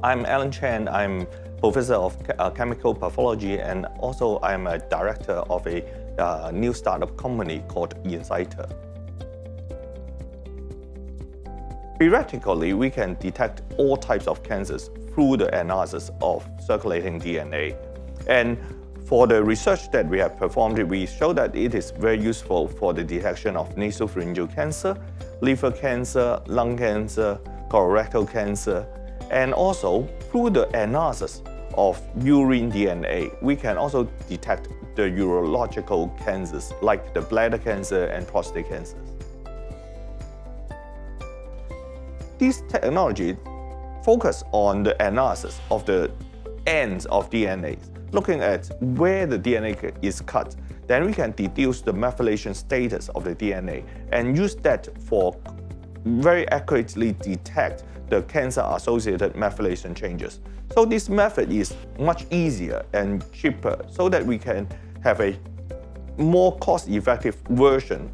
I'm Alan Chan. I'm Professor of Chemical Pathology, and also I'm a director of a new startup company called Insighta. Theoretically, we can detect all types of cancers through the analysis of circulating DNA. And for the research that we have performed, we show that it is very useful for the detection of nasopharyngeal cancer, liver cancer, lung cancer, colorectal cancer, and also through the analysis of urine DNA, we can also detect the urological cancers like the bladder cancer and prostate cancers. This technology focuses on the analysis of the ends of DNA, looking at where the DNA is cut. Then we can deduce the methylation status of the DNA and use that for very accurately detect the cancer-associated methylation changes. So this method is much easier and cheaper so that we can have a more cost-effective version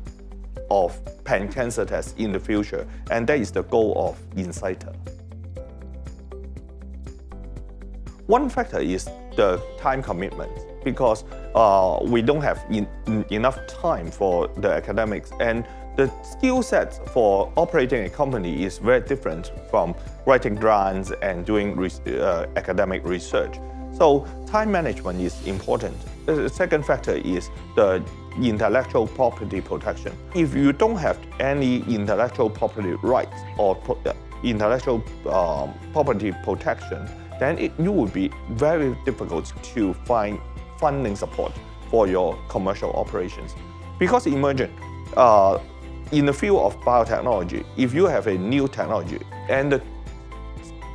of pan-cancer tests in the future, and that is the goal of Insighta. One factor is the time commitment, because we don't have enough time for the academics, and the skill set for operating a company is very different from writing grants and doing academic research. So time management is important. The second factor is the intellectual property protection. If you don't have any intellectual property rights or intellectual property protection, then it would be very difficult to find funding support for your commercial operations. Because imagine, in the field of biotechnology, if you have a new technology and the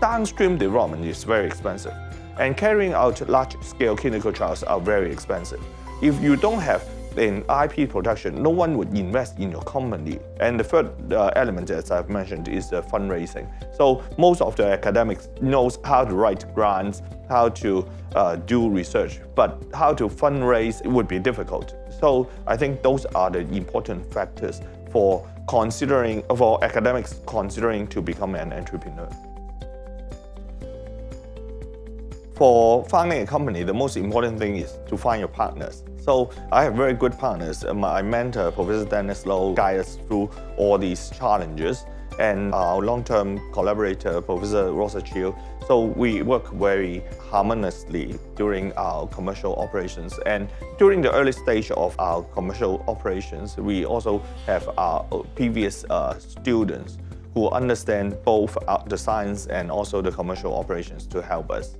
downstream development is very expensive, and carrying out large-scale clinical trials are very expensive. If you don't have an IP protection, no one would invest in your company. And the third element, as I've mentioned, is the fundraising. So most of the academics knows how to write grants, how to do research, but how to fundraise would be difficult. So I think those are the important factors for academics considering to become an entrepreneur. For founding a company, the most important thing is to find your partners. So I have very good partners. My mentor, Professor Dennis Lowe, guides us through all these challenges, and our long-term collaborator, Professor Rosa Chiu. So we work very harmoniously during our commercial operations. And during the early stage of our commercial operations, we also have our previous students who understand both the science and also the commercial operations to help us.